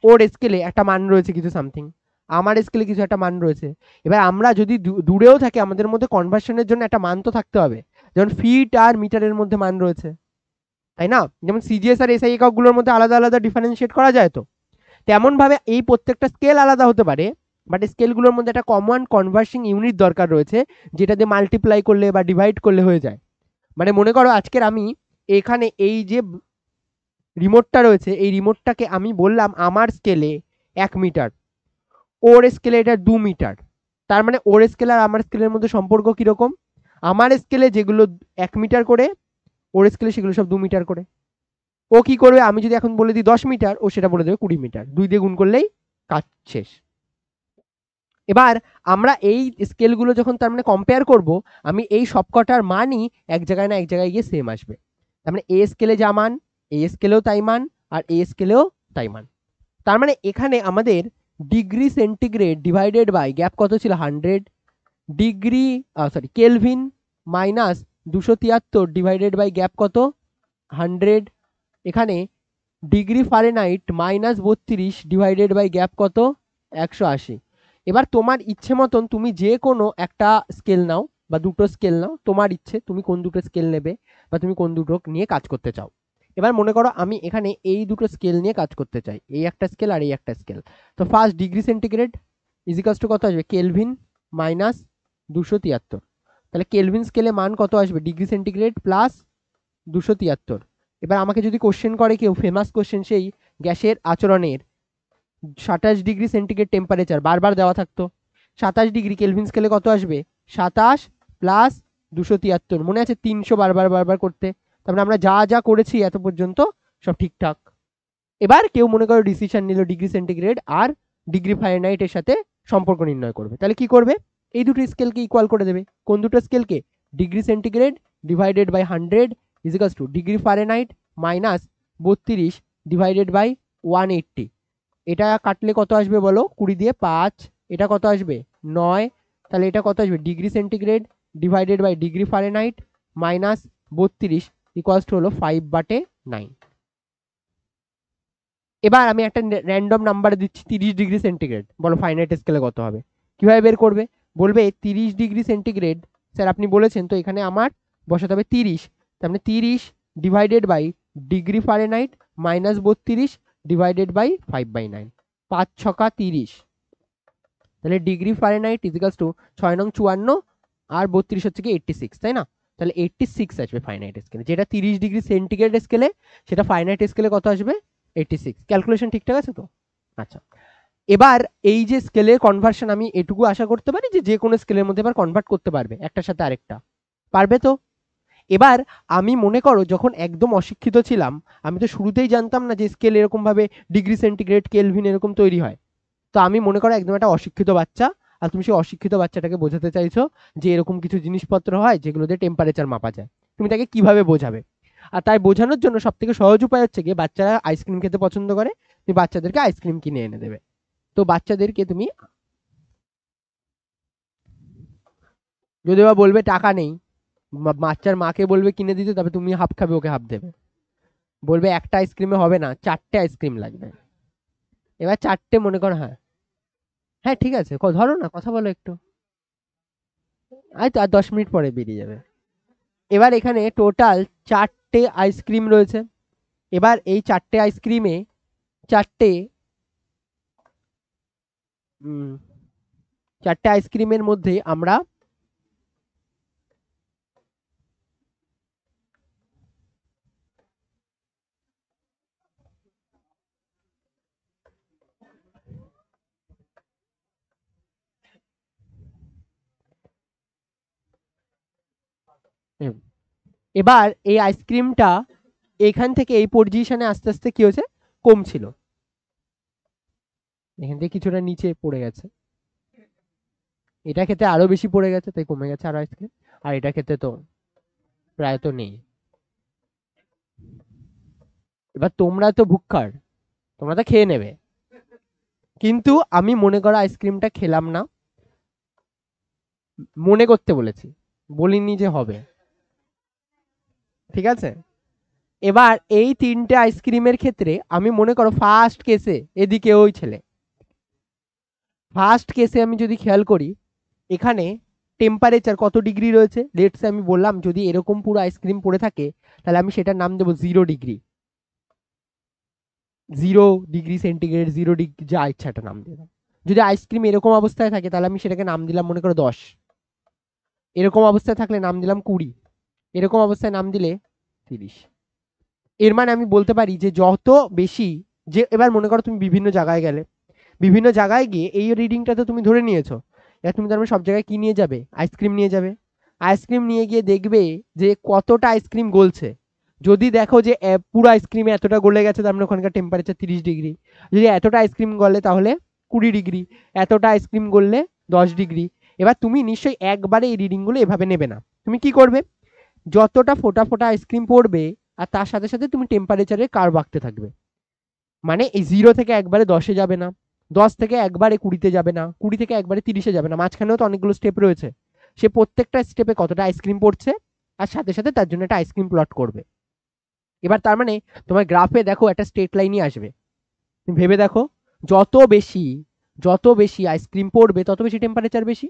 ওর স্কেলে একটা মান রয়েছে কিছু সামথিং, আমার স্কেলে কিছু একটা মান রয়েছে। এবার আমরা যদি দূরেও থাকি আমাদের মধ্যে কনভার্সনের জন্য একটা মান তো থাকতে হবে, যেমন ফিট আর মিটারের মধ্যে মান রয়েছে, তাই না? যেমন সিজিএস আর এসআই এককগুলোর মধ্যে আলাদা আলাদা ডিফারেন্সিয়েট করা যায়। তো তেমন ভাবে এই প্রত্যেকটা স্কেল আলাদা হতে পারে, বাট স্কেলগুলোর মধ্যে একটা কমন কনভার্সিং ইউনিট দরকার রয়েছে, যেটা দিয়ে মাল্টিপ্লাই করলে বা ডিভাইড করলে হয়ে যায়। মানে মনে করো আজকের আমি এখানে এই যে রিমোটটা রয়েছে এই রিমোটটাকে আমি বললাম আমার স্কেলে 1 মিটার, ওর স্কেলে এটা 2 মিটার। তার মানে ওর স্কেল আর আমার স্কেলের মধ্যে সম্পর্ক কিরকম? আমার স্কেলে যেগুলো 1 মিটার করে, ওর স্কেলে সেগুলো সব 2 মিটার করে। ও কি করবে? আমি যদি এখন বলে দিই 10 মিটার, ও সেটা বলে দেবে 20 মিটার, 2 দিয়ে গুণ করলেই কাজ শেষ। এবার আমরা এই স্কেলগুলো যখন তার মানে কম্পেয়ার করব, আমি এই সবকটার মানই এক জায়গায় না এক জায়গায় গিয়ে সেম আসবে। তার মানে এ স্কেলে যা মান এই স্কেলেও তাই মান, আর এ স্কেলেও তাই মান। তার মানে এখানে আমাদের degree centigrade divided by gap কত ছিল? 100 degree, Kelvin minus 273 divided by gap কত? 100। এখানে degree Fahrenheit minus 32 divided by gap কত? 180। এবার তোমার ইচ্ছে মতন তুমি যে কোনো একটা স্কেল নাও বা দুটো স্কেল নাও, তোমার ইচ্ছে তুমি কোন দুটো স্কেল নেবে বা তুমি কোন দুটো নিয়ে কাজ করতে চাও। এবার মনে করো আমি এখানে এই দুটো স্কেল নিয়ে কাজ করতে চাই, এই একটা স্কেল আর এই একটা স্কেল। তো first degree centigrade equals to কত আসবে? Kelvin minus 273। তাহলে কেলভিন স্কেলে মান কত আসবে? Degree centigrade plus 273। এবার আমাকে যদি কোশ্চেন করে কেউ, ফেমাস কোশ্চেন সেই গ্যাসের আচরণের 27 ডিগ্রি সেন্টিগ্রেড টেম্পারেচার বারবার দেওয়া থাকতো, 27 ডিগ্রি কেলভিন স্কেলে কত আসবে? 27 প্লাস 273, মনে আছে 300 বারবার বারবার করতে। তারপরে আমরা যা যা করেছি এত পর্যন্ত সব ঠিকঠাক। এবার কেউ মনে করো ডিসিশন নিল ডিগ্রি সেন্টিগ্রেড আর ডিগ্রি ফারেনহাইটের সাথে সম্পর্ক নির্ণয় করবে, তাহলে কি করবে? এই দুটো স্কেলকে ইকুয়াল করে দেবে। কোন দুটো স্কেলকে? Degree centigrade divided by 100 is equals to degree Fahrenheit minus 32 divided by 180। এটা কাটলে কত আসবে বলো? 20 দিয়ে 5, এটা কত আসবে? 9। তাহলে এটা কত আসবে? Degree centigrade divided by degree Fahrenheit minus 32 equals to হলো 5/9। এবার আমি একটা র্যান্ডম নাম্বার দিচ্ছি 30 ডিগ্রি সেন্টিগ্রেড, বলো ফাইনাইট স্কেলে কত হবে? কিভাবে বের করবে? বলবে 30 ডিগ্রি সেন্টিগ্রেড, স্যার আপনি বলেছেন তো এখানে আমার বসাতে হবে 30, তার মানে 30 divided by degree Fahrenheit minus 32 divided by 5/9, 5 ছকা 30। তাহলে ডিগ্রি ফারেনহাইট ইজিক্যালস টু 6 নং 54 আর 32 হচ্ছে কি 86, তাই না? তাহলে 86 আসবে ফাইনাইট স্কেলে, যেটা 30 ডিগ্রি সেন্টিগ্রেড স্কেলে, সেটা ফাইনাইট স্কেলে কত আসবে? 86। ক্যালকুলেশন ঠিকঠাক আছে তো? আচ্ছা, এবার এই যে স্কেলের কনভার্সন, আমি এটুকু আশা করতে পারি যে যে কোনো স্কেলের মধ্যে এবার কনভার্ট করতে পারবে একটার সাথে আরেকটা, পারবে তো? এবার আমি মনে করো যখন একদম অশিক্ষিত ছিলাম, আমি তো শুরুতেই জানতাম না যে স্কেল এরকম ভাবে ডিগ্রি সেন্টিগ্রেড কেলভিন এরকম তৈরি হয়। তো আমি মনে করো একদম একটা অশিক্ষিত বাচ্চা, আর তুমি সেই অশিক্ষিত বাচ্চাটাকে বোঝাতে চাইছো যে এরকম কিছু জিনিসপত্র হয় যেগুলো দিয়ে টেম্পারেচার মাপা যায়, তুমি তাকে কিভাবে বোঝাবে? আর তাই বোঝানোর জন্য সব থেকে সহজ উপায় হচ্ছে গিয়ে বাচ্চারা আইসক্রিম খেতে পছন্দ করে, তুমি বাচ্চাদেরকে আইসক্রিম কিনে এনে দেবে। তো বাচ্চাদেরকে তুমি, যদি বা বলবে টাকা নেই, বাচ্চার মাকে বলবে কিনে দিতে, তবে তুমি হাফ খাবে, ওকে হাফ দেবে। বলবে একটা আইসক্রিমে হবে না, 4টে আইসক্রিম লাগবে। এবার 4টে মনে করো, হ্যাঁ হ্যাঁ ঠিক আছে, ধরো না, কথা বলো একটু, এই তো আর 10 মিনিট পরে বেরিয়ে যাবে। এবার এখানে টোটাল 4টে আইসক্রিম রয়েছে। এবার এই 4টে আইসক্রিমে 4টে 4টে আইসক্রিমের মধ্যে আমরা এবার এই আইসক্রিমটা এখান থেকে এই পজিশনে আস্তে আস্তে কি হয়েছে? কমছিল, এখান থেকে কিছুটা নিচে পড়ে গেছে, এটা খেতে আরো বেশি পড়ে গেছে, তাই কমে গেছে আরো আইসক্রিম। আর এটা খেতে তো প্রায় তো নেই। এবার তোমরা তো ভুক্কার, তোমরা তো খেয়ে নেবে, কিন্তু আমি মনে করো আইসক্রিমটা খেলাম না, মনে করতে বলেছি, বলিনি যে হবে, ঠিক আছে? এবার এই 3টে আইসক্রিমের ক্ষেত্রে আমি মনে করো ফার্স্ট কেসে, এদিকে ওই ছেলে, ফার্স্ট কেসে আমি যদি খেয়াল করি, এখানে টেম্পারেচার কত ডিগ্রি রয়েছে? লেটসে আমি বললাম যদি এরকম পুরো আইসক্রিম পড়ে থাকে, তাহলে আমি সেটার নাম দেবো 0 ডিগ্রি, 0 ডিগ্রি সেন্টিগ্রেড, 0 ডিগ্রি, যা ইচ্ছা একটা নাম দিয়ে দাও। যদি আইসক্রিম এরকম অবস্থায় থাকে, তাহলে আমি সেটাকে নাম দিলাম মনে করো 10। এরকম অবস্থায় থাকলে নাম দিলাম 20। এরকম অবস্থায় নাম দিলে 30। এর মানে আমি বলতে পারি যে যত বেশি, যে এবার মনে করো তুমি বিভিন্ন জায়গায় গেলে, বিভিন্ন জায়গায় গিয়ে এই রিডিংটা তো তুমি ধরে নিয়েছো, এবার তুমি তার মানে সব জায়গায় কি নিয়ে যাবে? আইসক্রিম নিয়ে যাবে। আইসক্রিম নিয়ে গিয়ে দেখবে যে কতটা আইসক্রিম গলছে। যদি দেখো যে পুরো আইসক্রিমে এতটা গলে গেছে, তার মানে ওখানকার টেম্পারেচার 30 ডিগ্রি। যদি এতটা আইসক্রিম গলে তাহলে 20 ডিগ্রি, এতটা আইসক্রিম গললে 10 ডিগ্রি। এবার তুমি নিশ্চয়ই একবারে এই রিডিংগুলো এভাবে নেবে না, তুমি কি করবে? যতটা ফোটা ফোটা আইসক্রিম পড়বে, আর তার সাথে সাথে তুমি টেম্পারেচারের কার্ভ আঁকতে থাকবে। মানে এই 0 থেকে একবারে 10-এ যাবে না, 10 থেকে একবারে 20-তে যাবে না, 20 থেকে একবারে 30-এ যাবে না, মাঝখানেও তো অনেকগুলো স্টেপ রয়েছে। সে প্রত্যেকটা স্টেপে কতটা আইসক্রিম পড়ছে, আর সাথে সাথে তার জন্য একটা আইসক্রিম প্লট করবে। এবার তার মানে তোমার গ্রাফে দেখো একটা স্ট্রেট লাইনই আসবে। তুমি ভেবে দেখো, যত বেশি যত বেশি আইসক্রিম পড়বে তত বেশি টেম্পারেচার বেশি।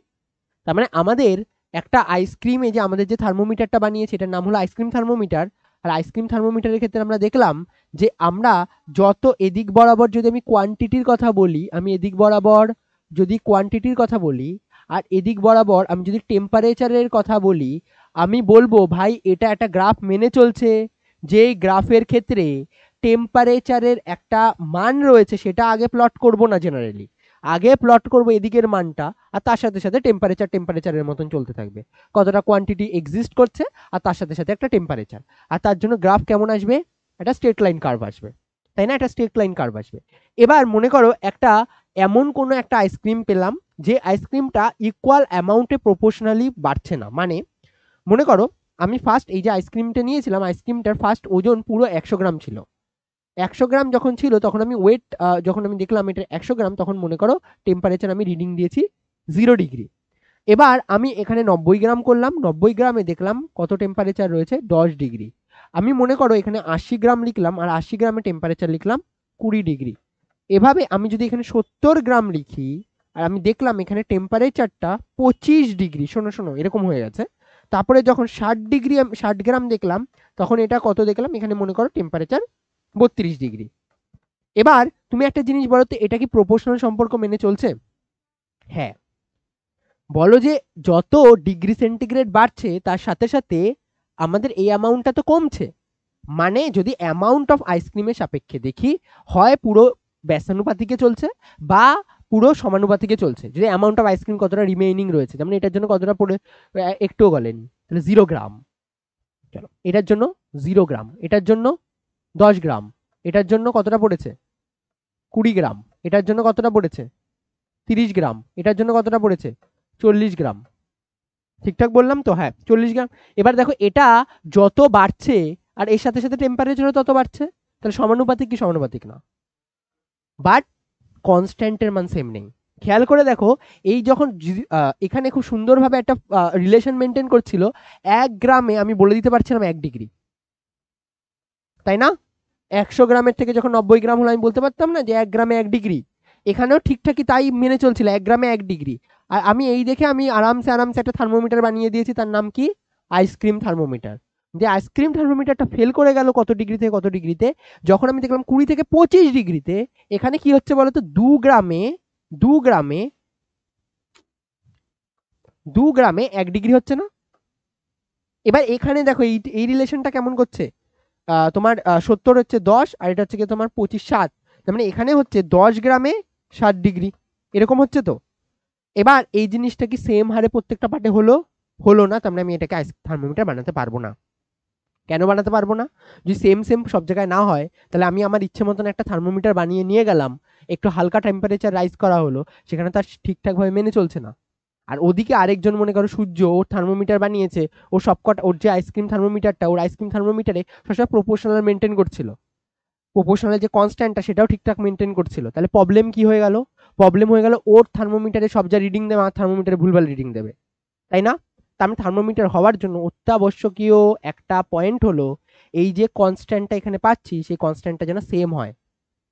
তার মানে আমাদের একটা আইসক্রিমে যে আমাদের যে থার্মোমিটারটা বানিয়েছে, এটার নাম হলো আইসক্রিম থার্মোমিটার। আর আইসক্রিম থার্মোমিটারের ক্ষেত্রে আমরা দেখলাম যে আমরা যত এদিক বরাবর, যদি আমি কোয়ান্টিটির কথা বলি, আমি এদিক বরাবর যদি কোয়ান্টিটির কথা বলি, আর এদিক বরাবর আমি যদি টেম্পারেচারের কথা বলি, আমি বলবো ভাই এটা একটা গ্রাফ মেনে চলছে, যে গ্রাফের ক্ষেত্রে টেম্পারেচারের একটা মান রয়েছে, সেটা আগে প্লট করব না জেনারেলি, আগে প্লট করব এদিকের মানটা, আর তার সাথে সাথে টেম্পারেচারের মতন চলতে থাকবে, কতটা কোয়ান্টিটি এক্সিস্ট করছে, আর তার সাথে সাথে একটা টেম্পারেচার। আর তার জন্য গ্রাফ কেমন আসবে? একটা স্ট্রেট লাইন কার্ভ আসবে, তাই না? একটা স্ট্রেট লাইন কার্ভ আসবে। এবার মনে করো একটা এমন কোনো একটা আইসক্রিম পেলাম যে আইসক্রিমটা ইকুয়াল অ্যামাউন্টে প্রপোর্শনালি বাড়ছে না। মানে মনে করো আমি ফার্স্ট এই যে আইসক্রিমটা নিয়েছিলাম, আইসক্রিমটার ফার্স্ট ওজন পুরো 100 গ্রাম ছিল। 100 গ্রাম যখন ছিল তখন আমি ওয়েট যখন আমি দেখলাম এটা 100 গ্রাম, তখন মনে করো টেম্পারেচার আমি রিডিং দিয়েছি 0 ডিগ্রি। এবার আমি এখানে 90 গ্রাম করলাম, 90 গ্রামে দেখলাম কত টেম্পারেচার রয়েছে 10 ডিগ্রি। আমি মনে করো এখানে 80 গ্রাম লিখলাম, আর 80 গ্রামে টেম্পারেচার লিখলাম 20 ডিগ্রি। এভাবে আমি যদি এখানে 70 গ্রাম লিখি আর আমি দেখলাম এখানে টেম্পারেচারটা 25 ডিগ্রি, শোনো শোনো এরকম হয়ে গেছে। তারপরে যখন 60 ডিগ্রি 60 গ্রাম দেখলাম, তখন এটা কত দেখলাম এখানে মনে করো টেম্পারেচার 32 ডিগ্রি। এবার তুমি একটা জিনিস বলো তো, এটা কি প্রপোর্শনাল সম্পর্ক মেনে চলছে? হ্যাঁ। বলো যে যত ডিগ্রি সেন্টিগ্রেড বাড়ছে তার সাথে সাথে আমাদের এই অ্যামাউন্টটা তো কমছে। মানে যদি অ্যামাউন্ট অফ আইসক্রিমের সাপেক্ষে দেখি, হয় পুরো ব্যাসানুপাতিকে চলছে বা পুরো সমানুপাতিকে চলছে। যদি অ্যামাউন্ট অফ আইসক্রিম কতটা রিমেইনিং রয়েছে, যেমন এটার জন্য কতটা পড়ে একটুও গলেনি, তাহলে 0 গ্রাম। চলো এটার জন্য 0 গ্রাম, এটার জন্য 10 গ্রাম, এটার জন্য কতটা পড়েছে 20 গ্রাম, এটার জন্য কতটা পড়েছে 30 গ্রাম, এটার জন্য কতটা পড়েছে 40 গ্রাম। ঠিকঠাক বললাম তো? হ্যাঁ 40 গ্রাম। এবার দেখো এটা যত বাড়ছে আর এর সাথে সাথে টেম্পারেচারও তত বাড়ছে, তাহলে সমানুপাতিক কি সমানুপাতিক না? বাট কনস্ট্যান্টের মান সেম নেই। খেয়াল করে দেখো, এই যখন এখানে খুব সুন্দরভাবে একটা রিলেশন মেনটেন করছিল, 1 গ্রামে আমি বলে দিতে পারছিলাম 1 ডিগ্রি, তাই না? 100 গ্রামের থেকে যখন 90 গ্রাম হলো আমি বলতে পারতাম না যে 1 গ্রামে 1 ডিগ্রি। এখানেও ঠিকঠাকই তাই মেনে চলছিল, 1 গ্রামে 1 ডিগ্রি। আর আমি এই দেখে আমি আরামসে আরামসে একটা থার্মোমিটার বানিয়ে দিয়েছি, তার নাম কি আইসক্রিম থার্মোমিটার। যে আইসক্রিম থার্মোমিটারটা ফেল করে গেল কত ডিগ্রি থেকে কত ডিগ্রিতে, যখন আমি দেখলাম 20 থেকে 25 ডিগ্রিতে। এখানে কি হচ্ছে বলতো, 2 গ্রামে 1 ডিগ্রি হচ্ছে না? এবার এখানে দেখো এই রিলেশনটা কেমন করছে, তোমার 70 হচ্ছে 10 আর এটা হচ্ছে কি তোমার 25 7, তার মানে এখানে হচ্ছে 10 গ্রামে 7 ডিগ্রি, এরকম হচ্ছে তো। এবার এই জিনিসটা কি সেম হারে প্রত্যেকটা পার্টে হলো? হলো না, তার মানে আমি এটাকে থার্মোমিটার বানাতে পারবো না। কেন বানাতে পারবো না? যদি সেম সেম সব জায়গায় না হয়, তাহলে আমি আমার ইচ্ছে মতন একটা থার্মোমিটার বানিয়ে নিয়ে গেলাম, একটু হালকা টেম্পারেচার রাইজ করা হলো, সেখানে তার ঠিকঠাকভাবে মেনে চলছে না। আর ওদিকে আরেকজন মনে করো সূর্য, ওর থার্মোমিটার বানিয়েছে, ও সবকটা ওর যে আইসক্রিম থার্মোমিটারটা, ওর আইসক্রিম থার্মোমিটারে সবসময় প্রপোর্শনাল মেনটেন করছিল, প্রপোর্শনাল যে কনস্ট্যান্টটা সেটাও ঠিকঠাক মেনটেন করছিল। তাহলে প্রবলেম কি হয়ে গেল? প্রবলেম হয়ে গেল ওর থার্মোমিটারে সব যা রিডিং দেবে আমার থার্মোমিটারে ভুলভাল রিডিং দেবে, তাই না? তার মানে থার্মোমিটার হওয়ার জন্য অত্যাবশ্যকীয় একটা পয়েন্ট হলো এই যে কনস্ট্যান্টটা এখানে পাচ্ছি, সেই কনস্ট্যান্টটা যেন সেম হয়।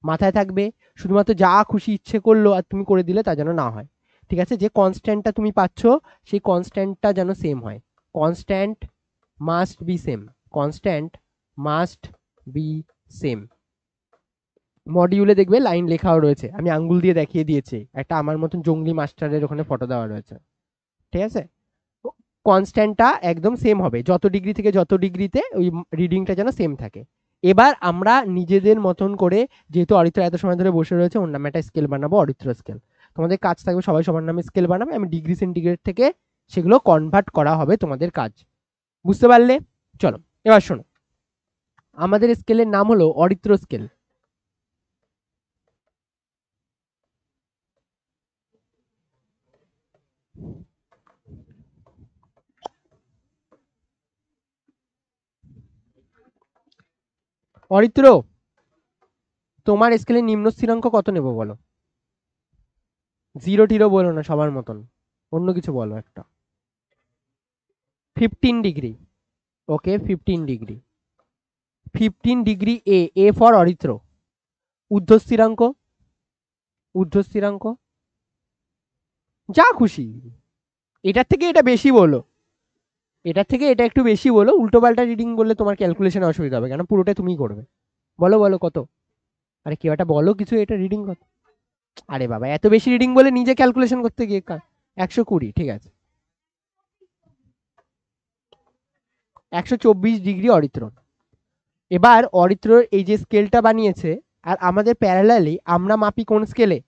মাথায় থাকবে, শুধুমাত্র যা খুশি ইচ্ছে করলো আর তুমি করে দিলে তা যেন না হয়। ঠিক আছে, যে কনস্ট্যান্টটা তুমি পাচ্ছ সেই কনস্ট্যান্টটা যেন সেম হয়। Constant must be same, constant must be same. মডিউলে দেখবে লাইন লেখাও রয়েছে, আমি আঙ্গুল দিয়ে দেখিয়ে দিয়েছি, একটা আমার মতন জঙ্গলি মাস্টারের ওখানে ফটো দেওয়া রয়েছে। ঠিক আছে, কনস্ট্যান্টটা একদম সেম হবে, যত ডিগ্রি থেকে যত ডিগ্রিতে ওই রিডিংটা যেন সেম থাকে। এবার আমরা নিজেদের মতন করে, যেহেতু অরিত্র এত সময় ধরে বসে রয়েছে, ওর নামে একটা স্কেল বানাবো, অরিত্র স্কেল। তোমাদের কাজ থাকবে সবাই সবার নামে স্কেল বানাবে, আমি ডিগ্রি সেন্টিগ্রেড থেকে সেগুলো কনভার্ট করা হবে তোমাদের কাজ। বুঝতে পারলে? চলো এবার শোনো, আমাদের স্কেলের নাম হলো অরিত্র স্কেল। অরিত্র, তোমার স্কেলের নিম্ন স্থিরাঙ্ক কত নেব বলো? 0 টিরো বলো না, সবার মতন অন্য কিছু বলো একটা। 15 degree. Okay 15 degree. 15 degree A for Aritra. ঊর্ধ্ব স্থিরাঙ্ক, ঊর্ধ্ব স্থিরাঙ্ক যা খুশি, এটার থেকে এটা বেশি বলো, এটার থেকে এটা একটু বেশি বলো, উল্টো পাল্টা রিডিং বললে তোমার ক্যালকুলেশনে অসুবিধা হবে, কেন পুরোটা তুমিই করবে। বলো বলো কত? আরে কেউ একটা বলো কিছু, এটা রিডিং কত? আরে বাবা এত বেশি রিডিং বলে নিজে ক্যালকুলেশন করতে গিয়ে 120, ঠিক আছে। 124 ডিগ্রি অরিত্র। এবার অরিত্রর এই যে স্কেলটা বানিয়েছে, আর আমাদের প্যারালালি আমরা মাপি কোন স্কেলে?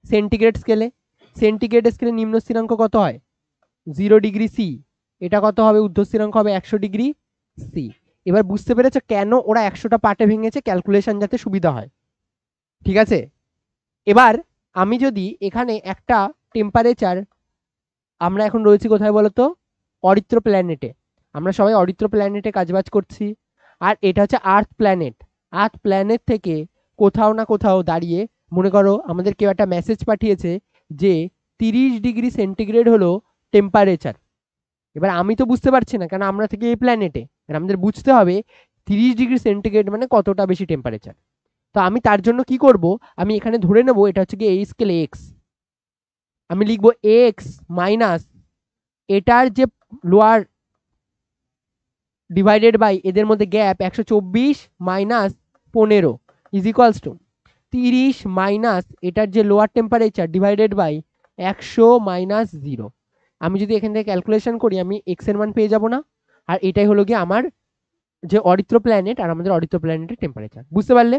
সেন্টিগ্রেড স্কেলে। সেন্টিগ্রেড স্কেলে নিম্ন স্থিরাঙ্ক কত হয়? 0 ডিগ্রি সি। এটা কত হবে? ঊর্ধ্ব স্থিরাঙ্ক হবে 100 ডিগ্রি সি। এবার বুঝতে পেরেছো কেন ওরা 100টা পার্টে ভেঙেছে? ক্যালকুলেশন যাতে সুবিধা হয়। ঠিক আছে, এবার আমি যদি এখানে একটা টেম্পারেচার, আমরা এখন রয়েছি কোথায় বলতো, অরিত্র প্ল্যানেটে, আমরা সবাই অরিত্র প্ল্যানেটে কাজবাজ করছি, আর এটা হচ্ছে আর্থ প্ল্যানেট। আর্থ প্ল্যানেট থেকে কোথাও না কোথাও দাঁড়িয়ে মনে করো আমাদের কেউ একটা মেসেজ পাঠিয়েছে যে 30 ডিগ্রি সেন্টিগ্রেড হলো টেম্পারেচার। এবার আমি তো বুঝতে পারছি না, কারণ আমরা থেকে এই প্ল্যানেটে, আমাদের বুঝতে হবে 30 ডিগ্রি সেন্টিগ্রেড মানে কতটা বেশি টেম্পারেচার। তো আমি তার জন্য কি করব, আমি এখানে ধরে নেব এটা হচ্ছে কি এই স্কেল এক্স, আমি লিখবো এক্স মাইনাস এটার যে লোয়ার ডিভাইডেড বাই এদের মধ্যে gap 124 minus 15 is equals to 30 minus এটার যে lower temperature divided by 100 minus 0। আমি যদি এখান থেকে ক্যালকুলেশন করি আমি এক্স এর মান পেয়ে যাব না, আর এটাই হলো গিয়ে আমার যে অরিত্র প্ল্যানেট আর আমাদের অরিত্র প্ল্যানেটের টেম্পারেচার। বুঝতে পারলে?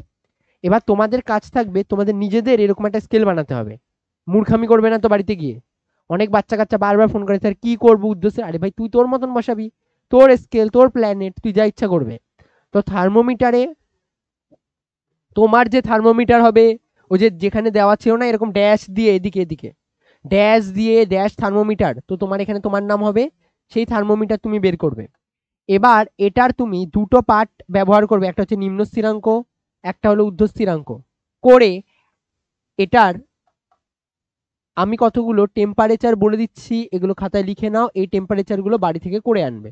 এবার তোমাদের কাজ থাকবে তোমাদের নিজেদের এরকম একটা স্কেল বানাতে হবে, মূর্খামি করবে না তো বাড়িতে গিয়ে। অনেক বাচ্চা কাচ্চা বারবার ফোন করে স্যার কি করবো উদ্দেশ্যে, আরে ভাই তুই তোর মতন বসাবি, তোর স্কেল তোর প্ল্যানেট, তুই যা ইচ্ছা করবে। তো থার্মোমিটারে তোমার যে থার্মোমিটার হবে ওই যে যেখানে দেওয়া ছিল না এরকম ড্যাশ দিয়ে এদিকে এদিকে ড্যাশ দিয়ে ড্যাশ থার্মোমিটার, তো তোমার এখানে তোমার নাম হবে, সেই থার্মোমিটার তুমি বের করবে। এবার এটার তুমি দুটো পার্ট ব্যবহার করবে, একটা হচ্ছে নিম্ন স্থিরাঙ্ক, একটা হলো ঊর্ধ্ব স্থিরাঙ্ক, করে এটার আমি কতগুলো টেম্পারেচার বলে দিচ্ছি, এগুলো খাতায় লিখে নাও, এই টেম্পারেচারগুলো বাড়ি থেকে করে আনবে।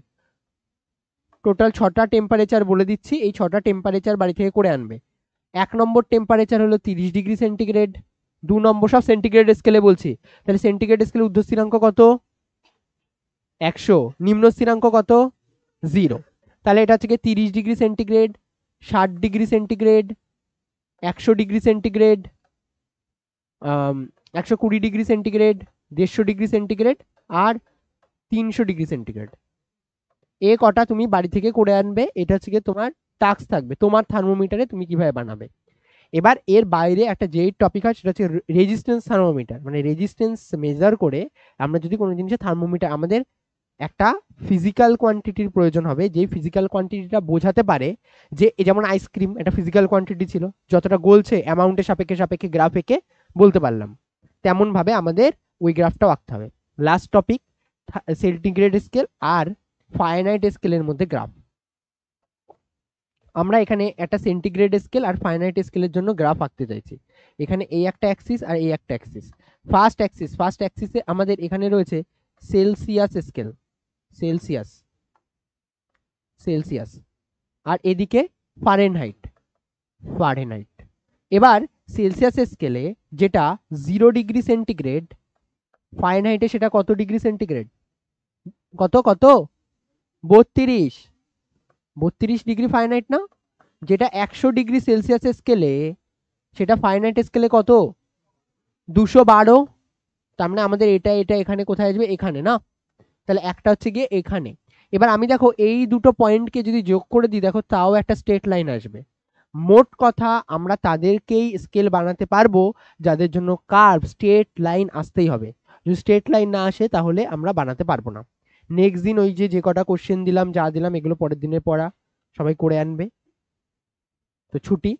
টোটাল 6টা টেম্পারেচার বলে দিচ্ছি, এই 6টা টেম্পারেচার বাড়ি থেকে করে আনবে। 1 নম্বর টেম্পারেচার হলো 30 ডিগ্রি সেন্টিগ্রেড, 2 নম্বর সব সেন্টিগ্রেড স্কেলে বলছি, তাহলে সেন্টিগ্রেড স্কেলে ঊর্ধ্ব স্থিরাঙ্ক কত 100, নিম্ন স্থিরাঙ্ক কত 0। তাহলে এটা হচ্ছে 30 degree centigrade, 60 degree centigrade, 100 degree centigrade, 120 degree centigrade, 150 degree centigrade আর 300 ডিগ্রি সেন্টিগ্রেড। এ কটা তুমি বাড়ি থেকে করে আনবে, এটা হচ্ছে তোমার টাস্ক থাকবে তোমার থার্মোমিটারে তুমি কিভাবে বানাবে। এবার এর বাইরে একটা যেই টপিক হয় সেটা হচ্ছে রেজিস্ট্যান্স থার্মোমিটার, মানে রেজিস্ট্যান্স মেজার করে আমরা যদি কোনো জিনিসের থার্মোমিটার, আমাদের একটা ফিজিক্যাল কোয়ান্টিটির প্রয়োজন হবে, যেই ফিজিক্যাল কোয়ান্টিটিটা বোঝাতে পারে যে যেমন আইসক্রিম একটা ফিজিক্যাল কোয়ান্টিটি ছিল, যতটা গলছে অ্যামাউন্টের সাপেক্ষে সাপেক্ষে গ্রাফ এঁকে বলতে পারলাম, তেমন ভাবে আমাদের ওই গ্রাফটাও আঁকতে হবে। লাস্ট টপিক সেন্টিগ্রেড স্কেল আর ফাইনাইট স্কেলের মধ্যে গ্রাফ। আমরা এখানে একটা সেন্টিগ্রেড স্কেল আর ফাইনাইট স্কেলের জন্য গ্রাফ আঁকতে চাইছি। এখানে এই একটা অ্যাক্সিস আর এই একটা অ্যাক্সিস। ফার্স্ট অ্যাক্সিসে আমাদের এখানে রয়েছে সেলসিয়াস স্কেল, সেলসিয়াস সেলসিয়াস, আর এদিকে ফারেনহাইট ফারেনহাইট। এবার সেলসিয়াস স্কেলে যেটা 0 ডিগ্রি সেন্টিগ্রেড, ফারেনহাইটে সেটা কত ডিগ্রি সেন্টিগ্রেড, কত কত 32, 32 ডিগ্রি ফারেনহাইট না, যেটা 100 ডিগ্রি সেলসিয়াস স্কেলে সেটা ফারেনহাইট স্কেলে কত 212। তার মানে আমাদের এটা এটা এখানে কোথায় আসবে, এখানে না, তাহলে একটা হচ্ছে গিয়ে এখানে। এবার আমি দেখো এই দুটো পয়েন্টকে যদি যোগ করে দিই দেখো তাও একটা স্ট্রেট লাইন আসবে। মোট কথা আমরা তাদেরকেই স্কেল বানাতে পারবো যাদের জন্য কার্ভ স্ট্রেট লাইন আসতেই হবে, যদি স্ট্রেট লাইন না আসে তাহলে আমরা বানাতে পারবো না। নেক্সট দিন ওই যে কটা কোশ্চেন দিলাম যা দিলাম এগুলো পরের দিনের পড়া সবাই করে আনবে। তো ছুটি।